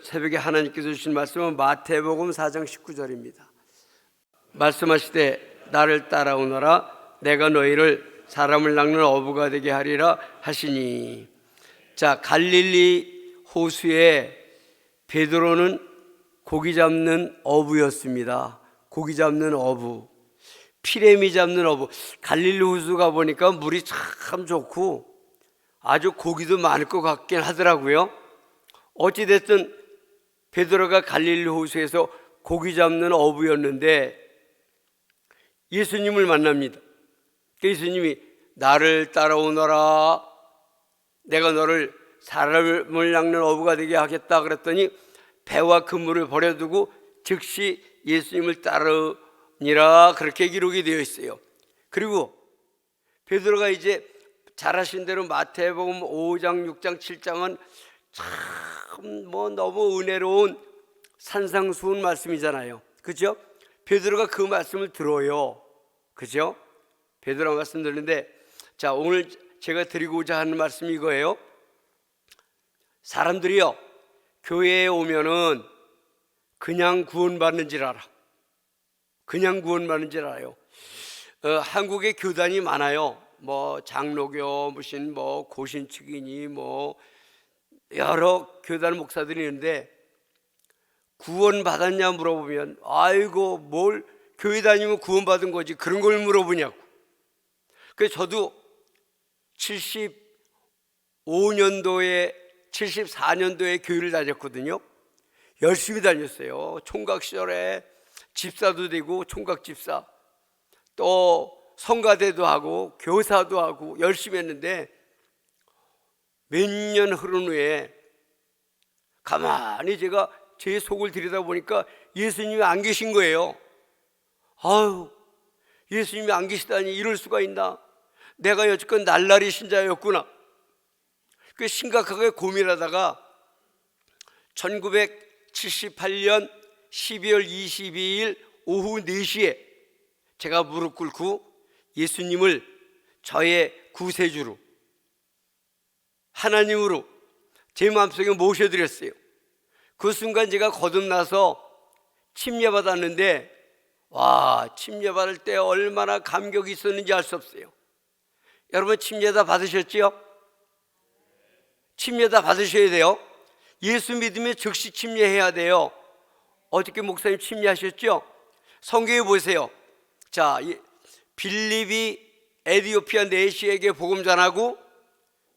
새벽에 하나님께서 주신 말씀은 마태복음 4장 19절입니다. 말씀하시되 나를 따라오너라 내가 너희를 사람을 낚는 어부가 되게 하리라 하시니. 자, 갈릴리 호수에 베드로는 고기 잡는 어부였습니다. 고기 잡는 어부, 피레미 잡는 어부. 갈릴리 호수 가보니까 물이 참 좋고 아주 고기도 많을 것 같긴 하더라고요. 어찌됐든 베드로가 갈릴리 호수에서 고기 잡는 어부였는데 예수님을 만납니다. 예수님이 나를 따라오너라 내가 너를 사람을 낚는 어부가 되게 하겠다 그랬더니 배와 그물을 버려두고 즉시 예수님을 따르니라 그렇게 기록이 되어 있어요. 그리고 베드로가 이제 잘 아신 대로 마태복음 5장, 6장, 7장은 참 너무 은혜로운 산상수훈 말씀이잖아요. 그죠? 베드로가 그 말씀을 들어요. 그죠? 베드로가 말씀 들는데, 자, 오늘 제가 드리고자 하는 말씀이 이거예요. 사람들이요, 교회에 오면은 그냥 구원받는 줄 알아. 그냥 구원받는 줄 알아요. 한국에 교단이 많아요. 뭐 장로교, 무슨 뭐 고신축이니 뭐 여러 교단 목사들이 있는데 구원받았냐 물어보면 아이고 뭘 교회 다니면 구원받은 거지 그런 걸 물어보냐고. 그래서 저도 75년도에 74년도에 교회를 다녔거든요. 열심히 다녔어요. 총각 시절에 집사도 되고 총각 집사, 또 성가대도 하고 교사도 하고 열심히 했는데 몇 년 흐른 후에 가만히 제가 제 속을 들여다보니까 예수님이 안 계신 거예요. 아유, 예수님이 안 계시다니 이럴 수가 있나? 내가 여지껏 날라리 신자였구나. 그 심각하게 고민하다가 1978년 12월 22일 오후 4시에 제가 무릎 꿇고 예수님을 저의 구세주로 하나님으로 제 마음속에 모셔드렸어요. 그 순간 제가 거듭나서 침례받았는데 와, 침례받을 때 얼마나 감격이 있었는지 알 수 없어요. 여러분 침례 다 받으셨지요? 침례 다 받으셔야 돼요. 예수 믿으면 즉시 침례해야 돼요. 어저께 목사님 침례하셨죠? 성경에 보세요. 자, 빌립이 에디오피아 내시에게 복음 전하고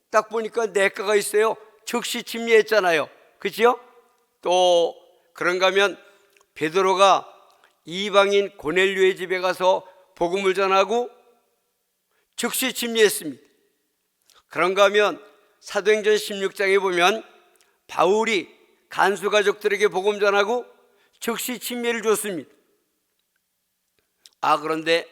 딱 보니까 내과가 있어요. 즉시 침례했잖아요. 그렇죠? 또 그런가 하면 베드로가 이방인 고넬료의 집에 가서 복음을 전하고 즉시 침례했습니다. 그런가 하면 사도행전 16장에 보면 바울이 간수 가족들에게 복음 전하고 즉시 침례를 줬습니다. 그런데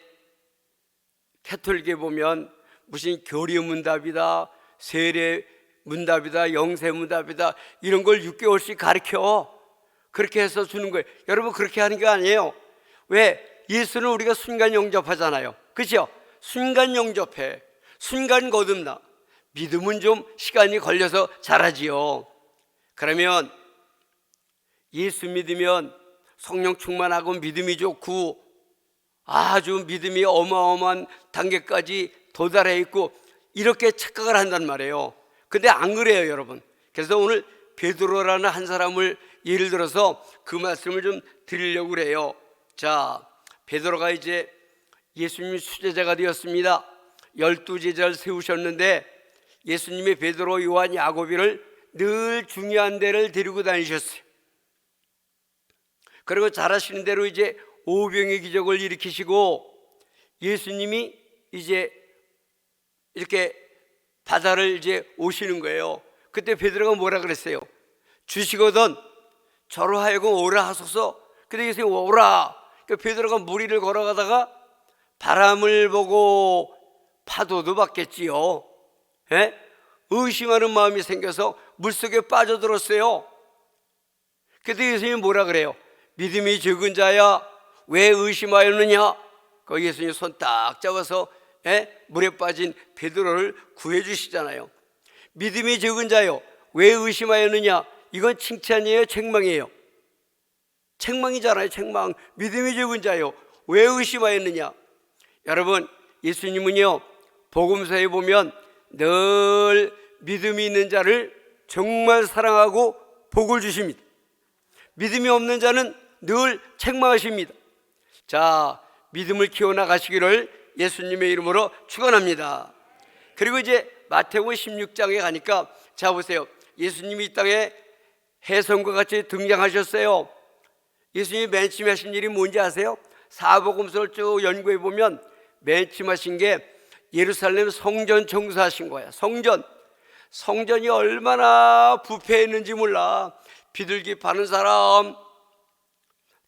캐톨릭에 보면 무슨 교리 문답이다, 세례 문답이다, 영세 문답이다 이런 걸 6개월씩 가르쳐. 그렇게 해서 주는 거예요. 여러분 그렇게 하는 게 아니에요. 왜? 예수는 우리가 순간 영접하잖아요. 그렇죠? 순간 영접해. 순간 거듭나. 믿음은 좀 시간이 걸려서 자라지요. 그러면 예수 믿으면 성령 충만하고 믿음이 좋고 아주 믿음이 어마어마한 단계까지 도달해 있고 이렇게 착각을 한단 말이에요. 근데 안 그래요, 여러분. 그래서 오늘 베드로라는 한 사람을 예를 들어서 그 말씀을 좀 드리려고 그래요. 자, 베드로가 이제 예수님 수제자가 되었습니다. 12제자를 세우셨는데 예수님이 베드로, 요한, 야고보를 늘 중요한 데를 데리고 다니셨어요. 그리고 잘 아시는 대로 이제 오병의 기적을 일으키시고 예수님이 이제 이렇게 바다를 이제 오시는 거예요. 그때 베드로가 뭐라 그랬어요? 주시거든 저로 하여금 오라 하소서. 근데 예수님이 오라. 그러니까 베드로가 물 위를 걸어가다가 바람을 보고 파도도 봤겠지요. 예? 의심하는 마음이 생겨서 물속에 빠져들었어요. 그때 예수님이 뭐라 그래요? 믿음이 적은 자야 왜 의심하였느냐? 그 예수님 손 딱 잡아서 물에 빠진 베드로를 구해 주시잖아요. 믿음이 적은 자요 왜 의심하였느냐? 이건 칭찬이에요, 책망이에요? 책망이잖아요. 책망. 믿음이 적은 자요, 왜 의심하였느냐? 여러분, 예수님은요 복음서에 보면 늘 믿음이 있는 자를 정말 사랑하고 복을 주십니다. 믿음이 없는 자는 늘 책망하십니다. 자, 믿음을 키워나가시기를 예수님의 이름으로 축원합니다. 그리고 이제 마태복음 16장에 가니까, 자 보세요, 예수님이 이 땅에 혜성과 같이 등장하셨어요. 예수님이 맨 처음 하신 일이 뭔지 아세요? 사복음서를 쭉 연구해 보면 맨 처음 하신 게 예루살렘 성전 청소하신 거야. 성전이 얼마나 부패했는지 몰라. 비둘기 파는 사람,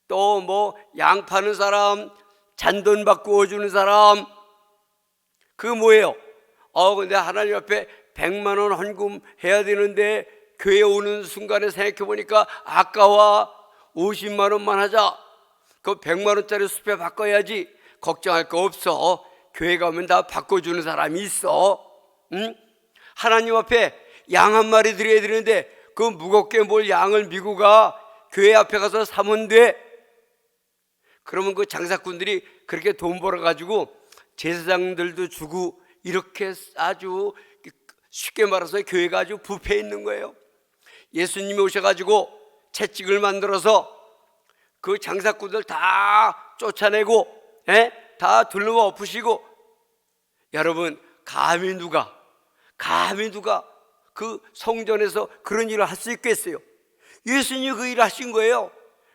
또 뭐 양 파는 사람, 잔돈 받고 주는 사람, 그 뭐예요? 근데 하나님 앞에 100만 원 헌금해야 되는데 교회 오는 순간에 생각해 보니까 아까워. 50만 원만 하자. 그 100만 원짜리 수표 바꿔야지. 걱정할 거 없어. 교회 가면 다 바꿔주는 사람이 있어. 응? 하나님 앞에 양 한 마리 드려야 되는데 그 무겁게 뭘 양을 미고 가. 교회 앞에 가서 사면 돼. 그러면 그 장사꾼들이 그렇게 돈 벌어가지고 제사장들도 주고, 이렇게 아주 쉽게 말해서 교회가 아주 부패해 있는 거예요. 예수님이 오셔가지고 채찍을 만들어서 그 장사꾼들 다 쫓아내고, 다 둘러 엎으시고. 여러분, 감히 누가 그 성전에서 그런 일을 할 수 있겠어요? 예수님이 그 일을 하신 거예요.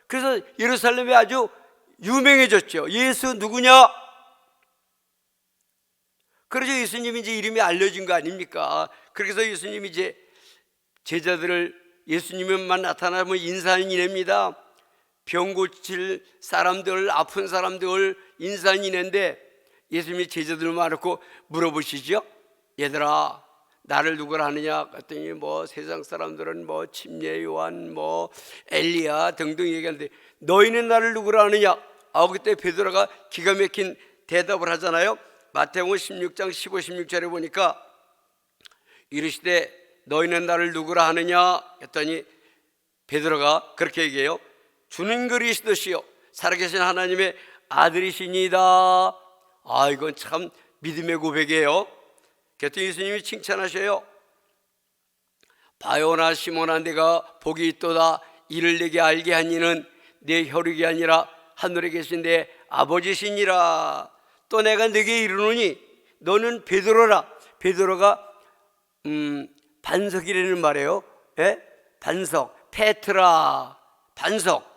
그래서 예루살렘에 아주 유명해졌죠. 예수 누구냐? 그래서 예수님이 이제 이름이 알려진 거 아닙니까? 그래서 예수님이 이제 제자들을, 예수님만 나타나면 인산인해입니다. 병 고칠 사람들, 아픈 사람들 인산인해인데, 예수님이 제자들을 많고 물어보시죠. 얘들아, 나를 누구라 하느냐? 그랬더니 뭐 세상 사람들은 뭐 침례 요한, 뭐 엘리야 등등 얘기하는데 너희는 나를 누구라 하느냐? 그때 베드로가 기가 막힌 대답을 하잖아요. 마태복음 16장 15, 16절에 보니까 이르시되 너희는 나를 누구라 하느냐? 했더니 베드로가 그렇게 얘기해요. 주는 그리스도시요 살아계신 하나님의 아들이시니이다. 이건 참 믿음의 고백이에요. 그랬더니 예수님이 칭찬하셔요. 바요나 시몬아, 내가 복이 있도다. 이를 내게 알게 한 이는 내 혈육이 아니라 하늘에 계신 내 아버지시니라. 또 내가 네게 이르노니 너는 베드로라. 베드로가 반석이라는 말이에요. 반석, 페트라, 반석.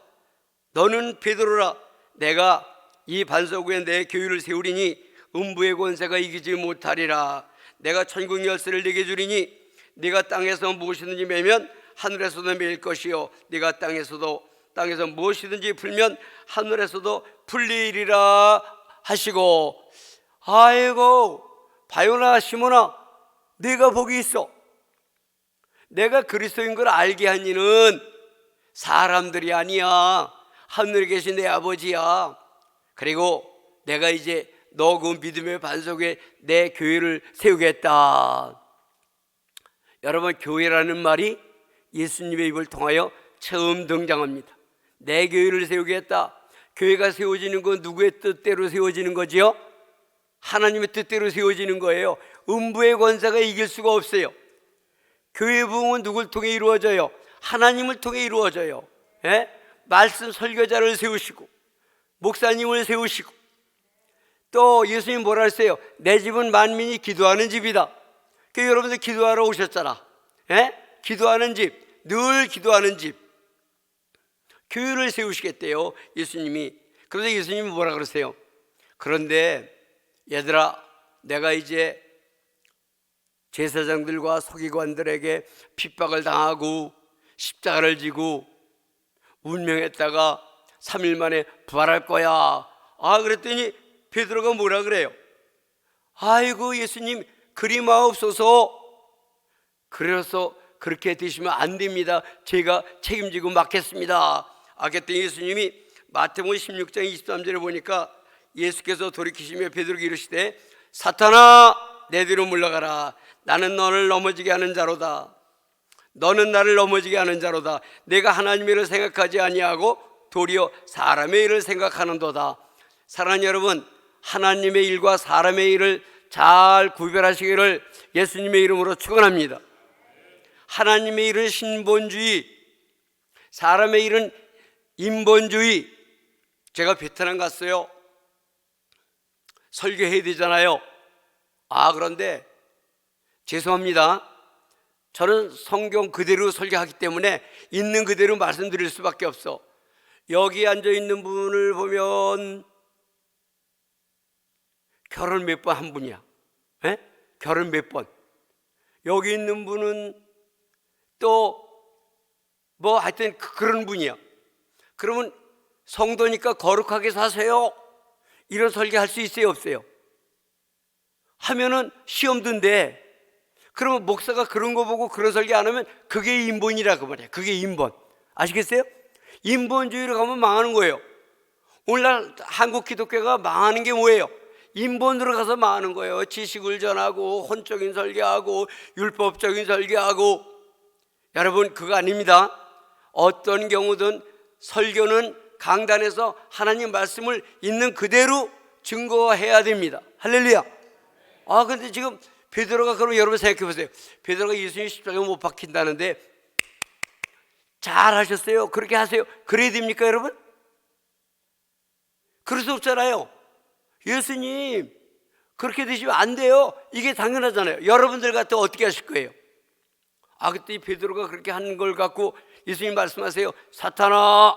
너는 베드로라. 내가 이 반석 위에 내 교회를 세우리니 음부의 권세가 이기지 못하리라. 내가 천국 열쇠를 네게 주리니 네가 땅에서 무엇이든지 매면 하늘에서도 매일 것이요 네가 땅에서 무엇이든지 풀면 하늘에서도 풀리리라 하시고. 아이고, 바요나 시몬아, 네가 복이 있어. 내가 그리스도인 걸 알게 한 이는 사람들이 아니야. 하늘에 계신 내 아버지야. 그리고 내가 이제 너 그 믿음의 반석에 내 교회를 세우겠다. 여러분, 교회라는 말이 예수님의 입을 통하여 처음 등장합니다. 내 교회를 세우겠다. 교회가 세워지는 건 누구의 뜻대로 세워지는 거지요? 하나님의 뜻대로 세워지는 거예요. 음부의 권세가 이길 수가 없어요. 교회 부흥은 누굴 통해 이루어져요? 하나님을 통해 이루어져요. 말씀 설교자를 세우시고 목사님을 세우시고, 또 예수님 뭐라 했어요? 내 집은 만민이 기도하는 집이다. 그러니까 여러분들 기도하러 오셨잖아. 기도하는 집, 늘 기도하는 집, 교회를 세우시겠대요, 예수님이. 그래서 예수님이 뭐라 그러세요? 그런데 얘들아, 내가 이제 제사장들과 서기관들에게 핍박을 당하고 십자가를 지고 운명했다가 3일 만에 부활할 거야. 그랬더니 베드로가 뭐라 그래요? 아이고 예수님, 그리 마옵소서. 그래서 그렇게 되시면 안 됩니다. 제가 책임지고 맡겠습니다. 그랬더니 예수님이 마태복음 16장 23절에 보니까 예수께서 돌이키시며 베드로에게 이르시되 사탄아, 내 뒤로 물러가라. 나는 너를 넘어지게 하는 자로다. 너는 나를 넘어지게 하는 자로다. 내가 하나님의 일을 생각하지 아니하고 도리어 사람의 일을 생각하는도다. 사랑하는 여러분, 하나님의 일과 사람의 일을 잘 구별하시기를 예수님의 이름으로 축원합니다. 하나님의 일은 신본주의, 사람의 일은 인본주의. 제가 베트남 갔어요. 설교해야 되잖아요. 그런데 죄송합니다. 저는 성경 그대로 설교하기 때문에 있는 그대로 말씀드릴 수밖에 없어. 여기 앉아 있는 분을 보면 결혼 몇 번 한 분이야. 에? 결혼 몇 번. 여기 있는 분은 또 뭐 하여튼 그런 분이야. 그러면 성도니까 거룩하게 사세요, 이런 설교할 수 있어요, 없어요? 하면은 시험 든대. 그러면 목사가 그런 거 보고 그런 설교 안 하면 그게 인본이라고 말이야. 그게 인본. 아시겠어요? 인본주의로 가면 망하는 거예요. 오늘날 한국 기독교가 망하는 게 뭐예요? 인본으로 가서 망하는 거예요. 지식을 전하고 혼적인 설교하고 율법적인 설교하고. 여러분, 그거 아닙니다. 어떤 경우든 설교는 강단에서 하나님 말씀을 있는 그대로 증거해야 됩니다. 할렐루야. 근데 지금 베드로가, 그럼 여러분 생각해 보세요. 베드로가 예수님 십자가에 못 박힌다는데 잘 하셨어요, 그렇게 하세요, 그래야 됩니까 여러분? 그럴 수 없잖아요. 예수님 그렇게 되시면 안 돼요, 이게 당연하잖아요. 여러분들 같아 어떻게 하실 거예요? 그때 베드로가 그렇게 한 걸 갖고 예수님 말씀하세요. 사탄아,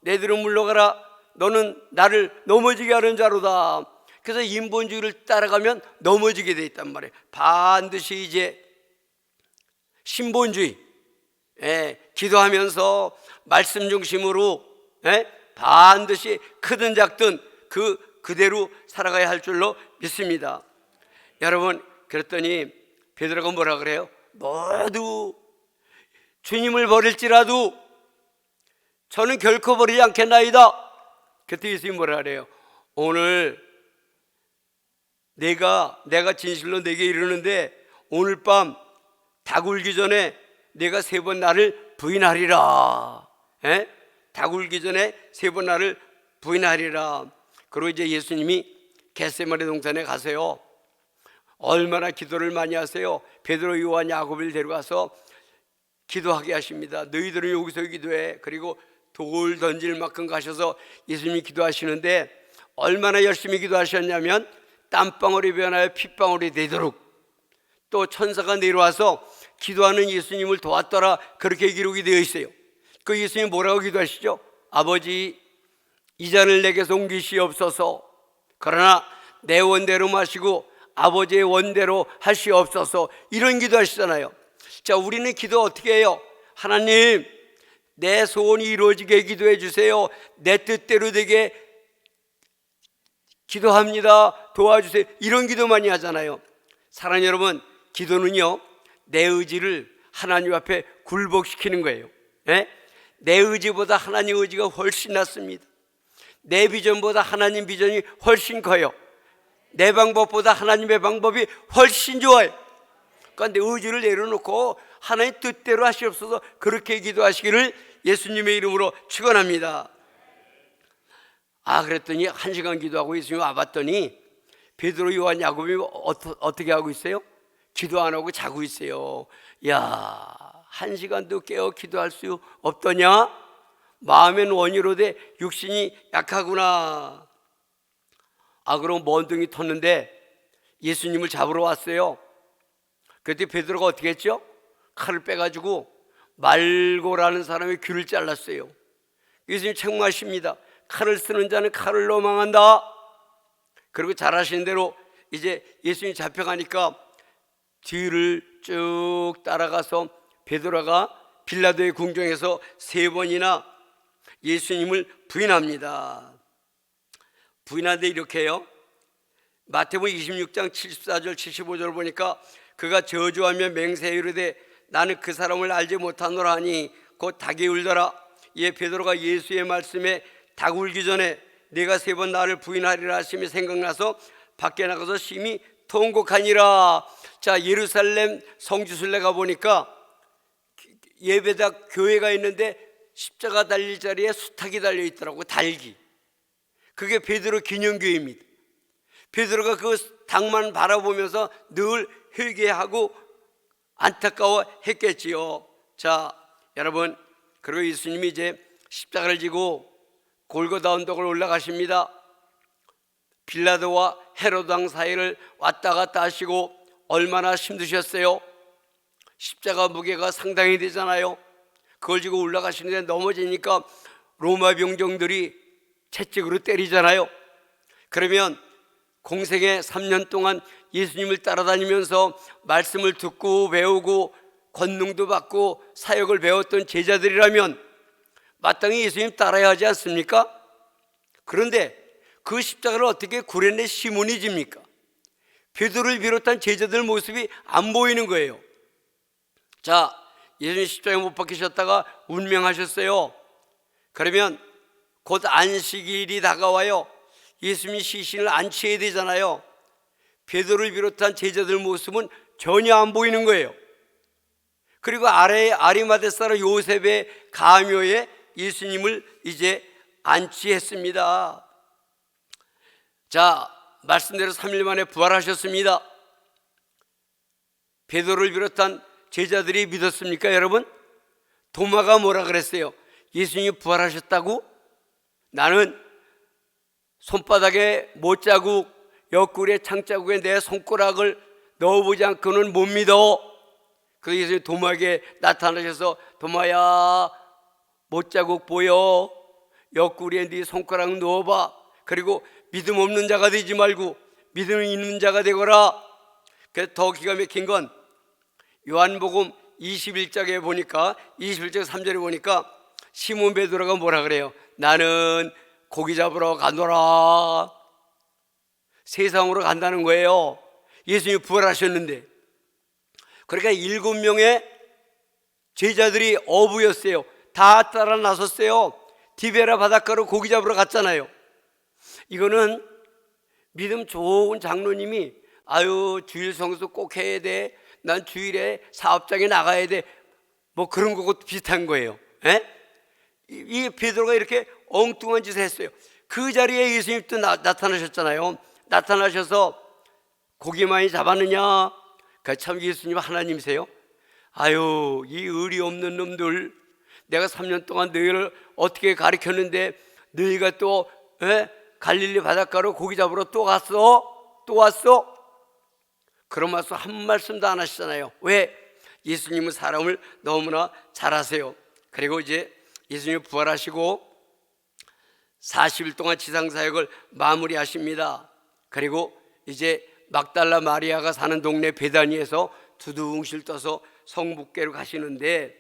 내 뒤로 물러가라. 너는 나를 넘어지게 하는 자로다. 그래서 인본주의를 따라가면 넘어지게 돼 있단 말이에요. 반드시 이제 신본주의, 기도하면서 말씀 중심으로 반드시 크든 작든 그대로 살아가야 할 줄로 믿습니다. 여러분, 그랬더니 베드로가 뭐라 그래요? 모두 주님을 버릴지라도 저는 결코 버리지 않겠나이다. 그때 예수님이 뭐라 그래요? 오늘 내가 진실로 내게 이르는데 오늘 밤 닭 울기 전에 내가 3번 나를 부인하리라. 닭 울기 전에 3번 나를 부인하리라. 그리고 이제 예수님이 겟세마네 동산에 가세요. 얼마나 기도를 많이 하세요. 베드로, 요한, 야곱을 데려가서 기도하게 하십니다. 너희들은 여기서 기도해. 그리고 돌 던질 만큼 가셔서 예수님이 기도하시는데 얼마나 열심히 기도하셨냐면 땀방울이 변하여 핏방울이 되도록, 또 천사가 내려와서 기도하는 예수님을 도왔더라, 그렇게 기록이 되어 있어요. 그 예수님이 뭐라고 기도하시죠? 아버지, 이 잔을 내게서 옮기시옵소서. 그러나 내 원대로 마시고 아버지의 원대로 하시옵소서. 이런 기도하시잖아요. 자, 우리는 기도 어떻게 해요? 하나님, 내 소원이 이루어지게 기도해 주세요. 내 뜻대로 되게 기도합니다, 도와주세요. 이런 기도 많이 하잖아요. 사랑하는 여러분, 기도는요, 내 의지를 하나님 앞에 굴복시키는 거예요. 내 의지보다 하나님 의지가 훨씬 낫습니다. 내 비전보다 하나님 비전이 훨씬 커요. 내 방법보다 하나님의 방법이 훨씬 좋아요. 그러니까 내 의지를 내려놓고 하나님 뜻대로 하시옵소서, 그렇게 기도하시기를 예수님의 이름으로 축원합니다. 그랬더니 1시간 기도하고 예수님이 와봤더니 베드로, 요한, 야곱이 어떻게 하고 있어요? 기도 안 하고 자고 있어요. 야, 1시간도 깨어 기도할 수 없더냐? 마음엔 원이로되 육신이 약하구나. 그럼 먼둥이 텄는데 예수님을 잡으러 왔어요. 그때 베드로가 어떻게 했죠? 칼을 빼가지고 말고라는 사람의 귀를 잘랐어요. 예수님 책망하십니다. 칼을 쓰는 자는 칼을로 망한다. 그리고 잘하시는 대로 이제 예수님이 잡혀가니까 뒤를 쭉 따라가서 베드로가 빌라도의 궁정에서 3번이나 예수님을 부인합니다. 부인하는데 이렇게 해요. 마태복음 26장 74절 75절 보니까 그가 저주하며 맹세하여 이르되 나는 그 사람을 알지 못하노라 하니 곧 닭이 울더라. 이에 베드로가 예수의 말씀에 닭 울기 전에 네가 3번 나를 부인하리라 하심이 생각나서 밖에 나가서 심히 통곡하니라. 자, 예루살렘 성지순례 가보니까 예배당 교회가 있는데 십자가 달릴 자리에 수탉이 달려 있더라고. 달기. 그게 베드로 기념교회입니다. 베드로가 그 닭만 바라보면서 늘 회개하고 안타까워했겠지요. 자, 여러분, 그리고 예수님이 이제 십자가를 지고 골고다 언덕을 올라가십니다. 빌라도와 헤로드 왕 사이를 왔다 갔다 하시고 얼마나 힘드셨어요. 십자가 무게가 상당히 되잖아요. 그걸 지고 올라가시는데 넘어지니까 로마 병정들이 채찍으로 때리잖아요. 그러면 공생애 3년 동안 예수님을 따라다니면서 말씀을 듣고 배우고 권능도 받고 사역을 배웠던 제자들이라면 마땅히 예수님 따라야 하지 않습니까? 그런데 그 십자가를 어떻게 구레네 시몬이 집니까? 베드로를 비롯한 제자들 모습이 안 보이는 거예요. 자, 예수님 십자가에 못 박히셨다가 운명하셨어요. 그러면 곧 안식일이 다가와요. 예수님이 시신을 안치해야 되잖아요. 베드로를 비롯한 제자들 모습은 전혀 안 보이는 거예요. 그리고 아래에 아리마대 사람 요셉의 가묘에 예수님을 이제 안치했습니다. 자, 말씀대로 3일 만에 부활하셨습니다. 베드로를 비롯한 제자들이 믿었습니까, 여러분? 도마가 뭐라 그랬어요? 예수님이 부활하셨다고? 나는 손바닥에 못자국, 옆구리에 창자국에 내 손가락을 넣어보지 않고는 못 믿어. 그래서 예수님이 도마에게 나타나셔서 도마야, 못자국 보여? 옆구리에 네 손가락 넣어봐. 그리고 믿음 없는 자가 되지 말고 믿음 있는 자가 되거라. 그래서 더 기가 막힌 건 요한복음 21장에 보니까 21장 3절에 보니까 시몬 베드로가 뭐라 그래요? 나는 고기 잡으러 가노라. 세상으로 간다는 거예요. 예수님이 부활하셨는데. 그러니까 7명의 제자들이 어부였어요. 다 따라 나섰어요. 디베라 바닷가로 고기 잡으러 갔잖아요. 이거는 믿음 좋은 장로님이 아유 주일 성수 꼭 해야 돼. 난 주일에 사업장에 나가야 돼. 뭐 그런 거고 비슷한 거예요. 에? 이 베드로가 이렇게 엉뚱한 짓을 했어요. 그 자리에 예수님 또 나타나셨잖아요. 나타나셔서 고기 많이 잡았느냐? 참 예수님 하나님이세요? 아유 이 의리 없는 놈들, 내가 3년 동안 너희를 어떻게 가르쳤는데 너희가 또 갈릴리 바닷가로 고기 잡으러 또 갔어? 또 왔어? 그러면서 한 말씀도 안 하시잖아요. 왜? 예수님은 사람을 너무나 잘 아세요. 그리고 이제 예수님이 부활하시고 40일 동안 지상사역을 마무리하십니다. 그리고 이제 막달라 마리아가 사는 동네 베다니에서 두둥실 떠서 성북계로 가시는데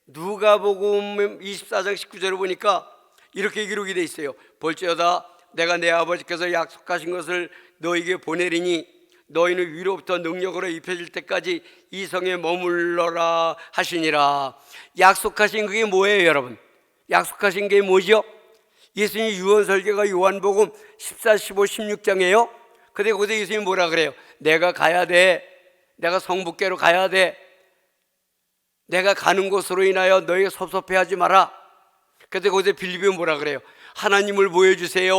누가복음 24장 19절을 보니까 이렇게 기록이 돼 있어요. 볼지어다 내가 내 아버지께서 약속하신 것을 너에게 보내리니 너희는 위로부터 능력으로 입혀질 때까지 이 성에 머물러라 하시니라. 약속하신 그게 뭐예요, 여러분? 약속하신 게 뭐죠? 예수님 유언설교가 요한복음 14, 15, 16장이에요. 근데 거기서 예수님이 뭐라 그래요? 내가 가야 돼. 내가 성북계로 가야 돼. 내가 가는 곳으로 인하여 너희가 섭섭해하지 마라. 근데 거기서 빌립이 뭐라 그래요? 하나님을 보여주세요.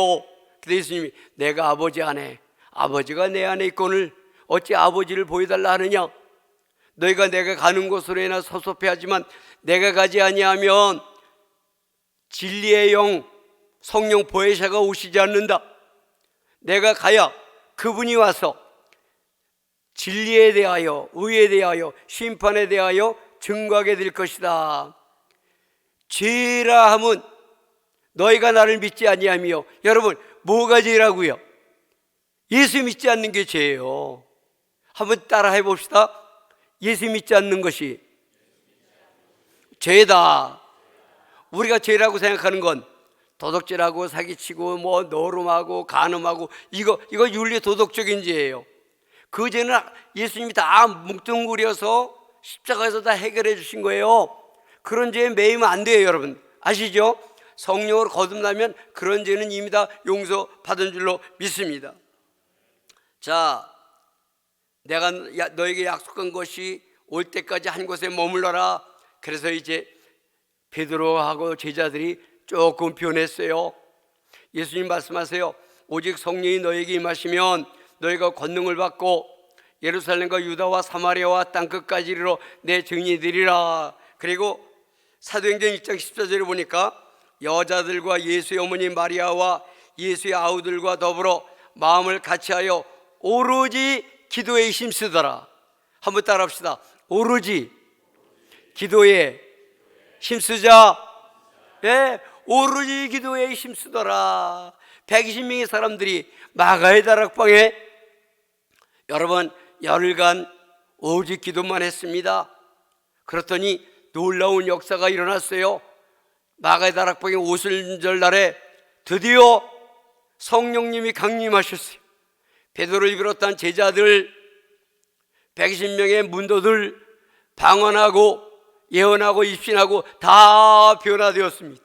근데 예수님이 내가 아버지 안에, 아버지가 내 안에 있거늘 어찌 아버지를 보여달라 하느냐? 너희가 내가 가는 곳으로 인하여 섭섭해하지만 내가 가지 아니하면 진리의 영 성령 보혜사가 오시지 않는다. 내가 가야 그분이 와서 진리에 대하여, 의에 대하여, 심판에 대하여 증거하게 될 것이다. 죄라 함은 너희가 나를 믿지 아니하며, 여러분 뭐가 죄라고요? 예수 믿지 않는 게 죄예요. 한번 따라 해봅시다. 예수 믿지 않는 것이 죄다. 우리가 죄라고 생각하는 건 도덕질하고 사기치고 뭐 노름하고 간음하고 이거 윤리 도덕적인 죄예요. 그 죄는 예수님이 다 뭉뚱그려서 십자가에서 다 해결해 주신 거예요. 그런 죄에 매이면 안 돼요, 여러분. 아시죠? 성령으로 거듭나면 그런 죄는 이미 다 용서받은 줄로 믿습니다. 자, 내가 너에게 약속한 것이 올 때까지 한 곳에 머물러라. 그래서 이제 베드로하고 제자들이 조금 변했어요. 예수님 말씀하세요. 오직 성령이 너에게 임하시면 너희가 권능을 받고 예루살렘과 유다와 사마리아와 땅끝까지 이르러 내 증인이 되리라. 그리고 사도행전 1장 14절에 보니까 여자들과 예수의 어머니 마리아와 예수의 아우들과 더불어 마음을 같이하여 오로지 기도에 힘쓰더라. 한번 따라합시다. 오로지 기도에 힘쓰자. 예, 오로지 기도에 힘쓰더라. 120명의 사람들이 마가의 다락방에 여러분 열흘간 오직 기도만 했습니다. 그렇더니 놀라운 역사가 일어났어요. 마가의 다락방의 오순절 날에 드디어 성령님이 강림하셨어요. 베드로를 비롯한 제자들 120명의 문도들 방언하고 예언하고 입신하고 다 변화되었습니다.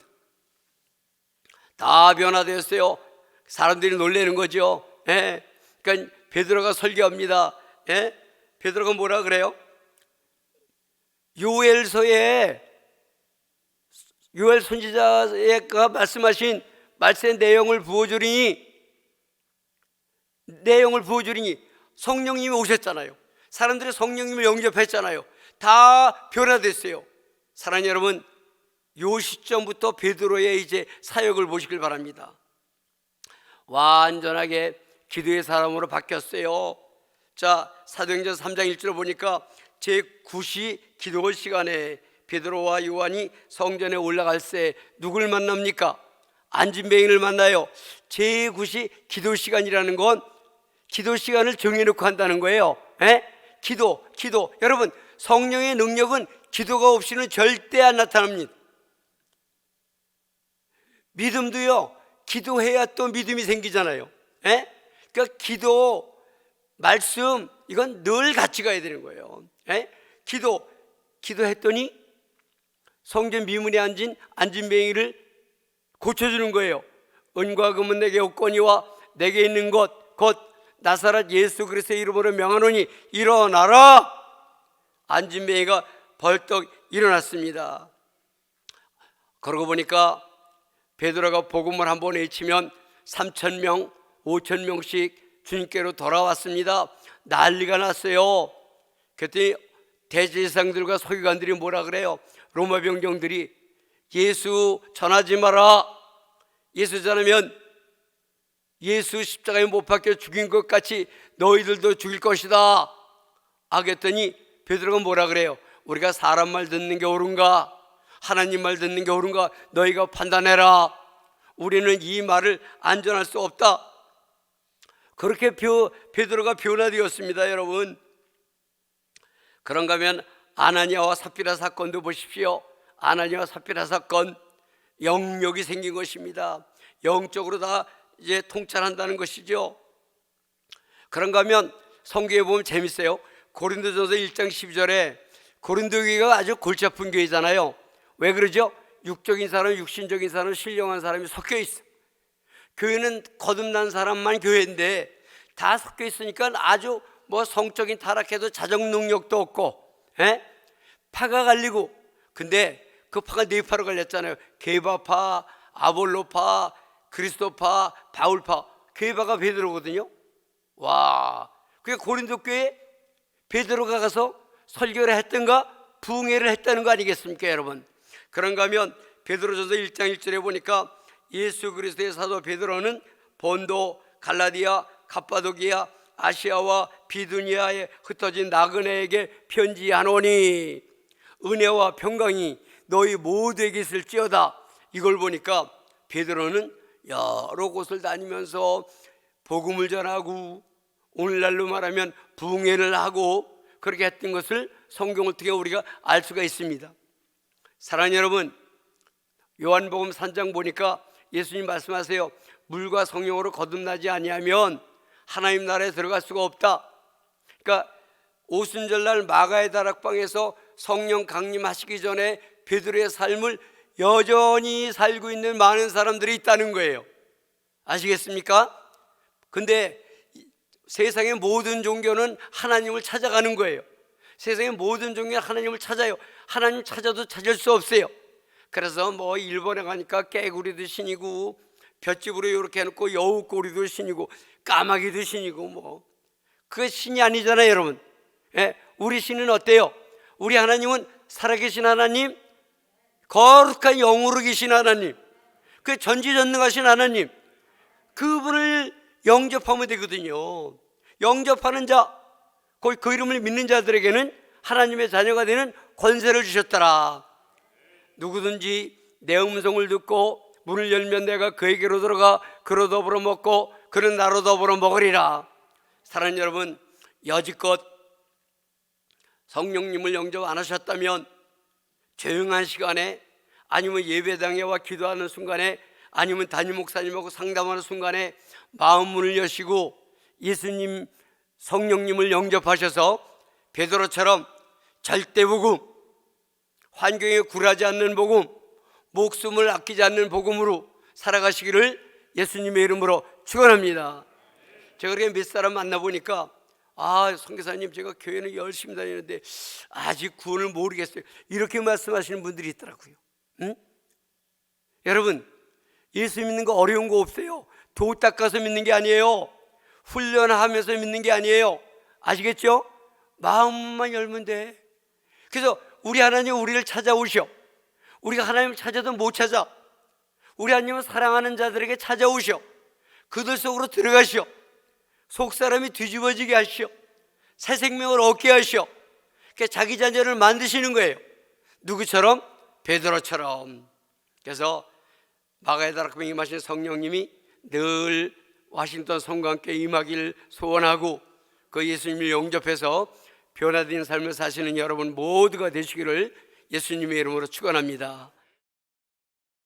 다 변화되었어요. 사람들이 놀라는 거죠. 예. 그러니까 베드로가 설교합니다. 예? 베드로가 뭐라 그래요? 요엘서에 요엘 선지자가 말씀하신 말씀의 내용을 부어주리니 성령님이 오셨잖아요. 사람들이 성령님을 영접했잖아요. 다 변화됐어요. 사랑하는 여러분, 요 시점부터 베드로의 이제 사역을 보시길 바랍니다. 완전하게 기도의 사람으로 바뀌었어요. 자, 사도행전 3장 1절을 보니까 제9시 기도 시간에 베드로와 요한이 성전에 올라갈 때 누굴 만납니까? 안진뱅이를 만나요. 제9시 기도 시간이라는 건 기도 시간을 정해놓고 한다는 거예요. 에? 기도. 여러분, 성령의 능력은 기도가 없이는 절대 안 나타납니다. 믿음도요, 기도해야 또 믿음이 생기잖아요. 에? 그러니까 기도, 말씀, 이건 늘 같이 가야 되는 거예요. 에? 기도했더니 성전 미문에 앉은 안진뱅이를 고쳐주는 거예요. 은과 금은 내게 없거니와 내게 있는 것 곧 나사렛 예수 그리스도의 이름으로 명하노니 일어나라. 안진뱅이가 벌떡 일어났습니다. 그러고 보니까 베드로가 복음을 한번 외치면 3,000명, 5,000명씩 주님께로 돌아왔습니다. 난리가 났어요. 그랬더니 대제사장들과 서기관들이 뭐라 그래요? 로마 병정들이 예수 전하지 마라. 예수 전하면 예수 십자가에 못 박혀 죽인 것 같이 너희들도 죽일 것이다. 하겠더니 베드로가 뭐라 그래요? 우리가 사람 말 듣는 게 옳은가? 하나님 말 듣는 게 옳은가? 너희가 판단해라. 우리는 이 말을 안전할 수 없다. 그렇게 베드로가 변화되었습니다, 여러분. 그런가 하면 아나니아와 삽비라 사건도 보십시오. 아나니아와 삽비라 사건, 영역이 생긴 것입니다. 영적으로 다 이제 통찰한다는 것이죠. 그런가 하면 성경에 보면 재밌어요. 고린도전서 1장 12절에 고린도 교회가 아주 골치 아픈 교회잖아요. 왜 그러죠? 육적인 사람, 육신적인 사람, 신령한 사람이 섞여 있어. 교회는 거듭난 사람만 교회인데 다 섞여 있으니까 아주 뭐 성적인 타락해도 자정 능력도 없고, 파가 갈리고. 근데 그 파가 네 파로 갈렸잖아요. 게바파, 아볼로파, 그리스도파, 바울파. 게바가 베드로거든요. 와, 그게 고린도 교회에 베드로가 가서 설교를 했던가 부흥회를 했다는 거 아니겠습니까, 여러분? 그런가 하면 베드로전서 1장 1절에 보니까 예수 그리스도의 사도 베드로는 본도, 갈라디아, 갑바도기아, 아시아와 비두니아에 흩어진 나그네에게 편지하노니 은혜와 평강이 너희 모두에게 있을지어다. 이걸 보니까 베드로는 여러 곳을 다니면서 복음을 전하고 오늘날로 말하면 부흥회를 하고 그렇게 했던 것을 성경을 통해 우리가 알 수가 있습니다. 사랑하는 여러분, 요한복음 3장 보니까 예수님 말씀하세요. 물과 성령으로 거듭나지 아니하면 하나님 나라에 들어갈 수가 없다. 그러니까 오순절날 마가의 다락방에서 성령 강림하시기 전에 베드로의 삶을 여전히 살고 있는 많은 사람들이 있다는 거예요. 아시겠습니까? 근데 세상의 모든 종교는 하나님을 찾아가는 거예요. 세상의 모든 종류의 하나님을 찾아요. 하나님 찾아도 찾을 수 없어요. 그래서 뭐 일본에 가니까 깨구리도 신이고 볏짚으로 이렇게 해놓고 여우꼬리도 신이고 까마귀도 신이고 뭐 그게 신이 아니잖아요, 여러분. 예? 우리 신은 어때요? 우리 하나님은 살아계신 하나님, 거룩한 영으로 계신 하나님, 그 전지전능하신 하나님, 그분을 영접하면 되거든요. 영접하는 자, 그 이름을 믿는 자들에게는 하나님의 자녀가 되는 권세를 주셨더라. 누구든지 내 음성을 듣고 문을 열면 내가 그에게로 들어가 그로 더불어 먹고 그는 나로 더불어 먹으리라. 사랑하는 여러분, 여지껏 성령님을 영접 안 하셨다면 조용한 시간에, 아니면 예배당에 와 기도하는 순간에, 아니면 담임 목사님하고 상담하는 순간에 마음 문을 여시고 예수님, 성령님을 영접하셔서 베드로처럼 절대 복음, 환경에 굴하지 않는 복음, 목숨을 아끼지 않는 복음으로 살아가시기를 예수님의 이름으로 축원합니다. 제가 그렇게 몇 사람 만나보니까 선교사님, 제가 교회는 열심히 다니는데 아직 구원을 모르겠어요, 이렇게 말씀하시는 분들이 있더라고요. 응? 여러분, 예수 믿는 거 어려운 거 없어요. 도 닦아서 믿는 게 아니에요. 훈련하면서 믿는 게 아니에요. 아시겠죠? 마음만 열면 돼. 그래서 우리 하나님 우리를 찾아오셔. 우리가 하나님을 찾아도 못 찾아. 우리 하나님은 사랑하는 자들에게 찾아오셔. 그들 속으로 들어가시오. 속사람이 뒤집어지게 하시오. 새 생명을 얻게 하시오. 자기 자녀를 만드시는 거예요. 누구처럼? 베드로처럼. 그래서 마가의 다락방에 임하신 성령님이 늘 와싱턴 성과 함께 임하길 소원하고, 그 예수님을 영접해서 변화된 삶을 사시는 여러분 모두가 되시기를 예수님의 이름으로 축원합니다.